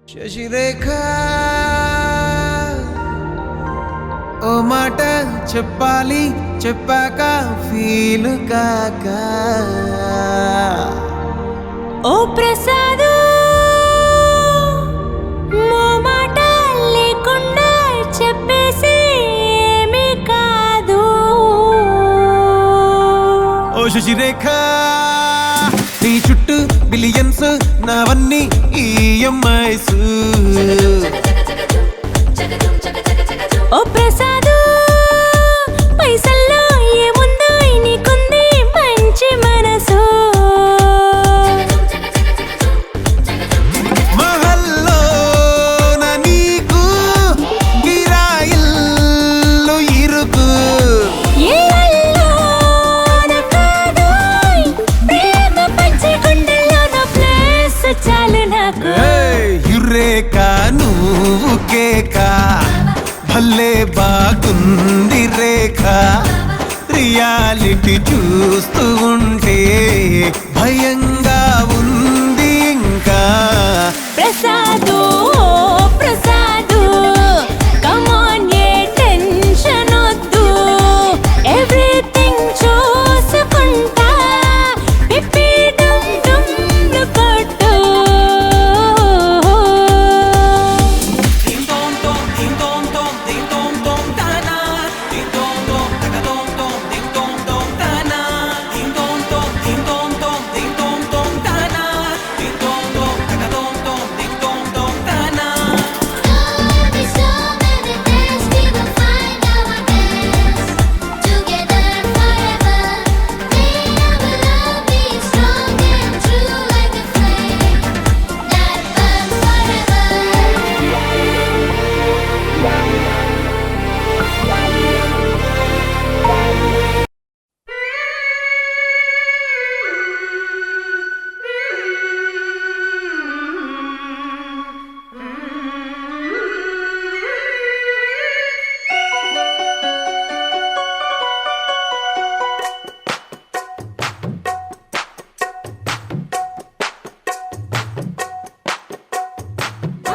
శశిరేఖ ఓ మాట చెప్పాలి చెప్పాక ఫీల్ కాక ఓ ప్రసాదు మో మాట లేకుండా చెప్పేసి ఏమీ కాదు. ఓ శశిరేఖ నీ చుట్టూ బిలియన్స్ నావన్నీ ఈఎంఐస్. ఓ ప్రసాదు పైసల్లో ఏముందో నీకుంది మంచి మనసు. మహల్లో నా నీకు గిరాయిల్లు ఇరుకు. ఏళ్ళల్లో నా కాదోయ్ ప్రేమ పంచి గుండెల్లో నా ప్లేస్ చాలు నాకు. యురేక నువ్వు కేక భలే బాగుంది రేఖ. రియాలిటీ చూస్తూ ఉంటే భయంగా ఉంది ఇంకా. Prasad Prasad come on a tension వద్దు. ఎవ్రీథింగ్ చూసుకుంటా పిప్పి డుమ్ డుమ్లు కొట్టు.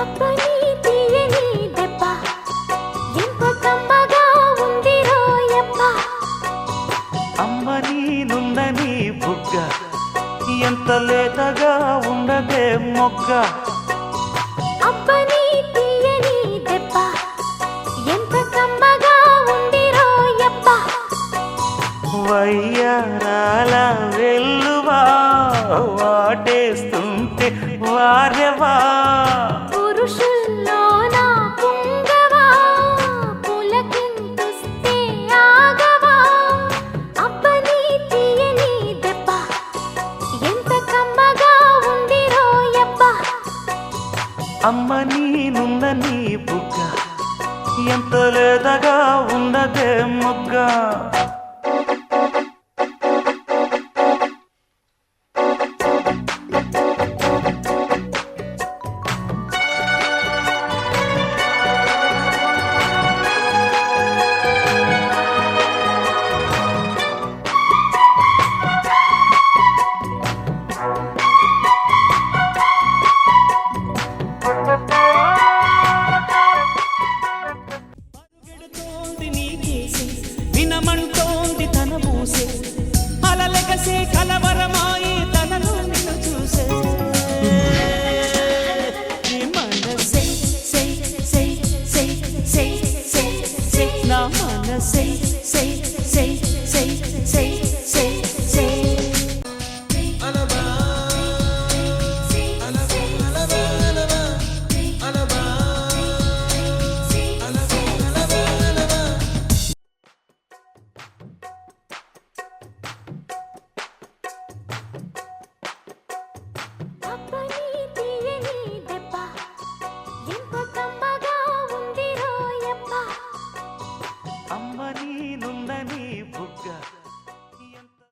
అబ్బని తీయని దెబ్బ ఎంత కమ్మగా ఉంది రోయప్ప. అమ్మని నుందని బుగ్గ ఎంత లేతగా ఉండదే మొగ్గ. అబ్బని తీయని దెబ్బ ఎంత కమ్మగా ఉంది రోయప్ప. వయ్యారాల వెల్లువా వాటేస్తుంటే వారెవా. పురుషుల్లోన పుంగవా పులకింతుస్తే ఆగవా. అబ్బని తీయని దెబ్బ ఎంత కమ్మగా ఉంది రోయప్ప. అమ్మని నుందని బుగ్గ ఎంత లేతగా ఉండదే మొగ్గ.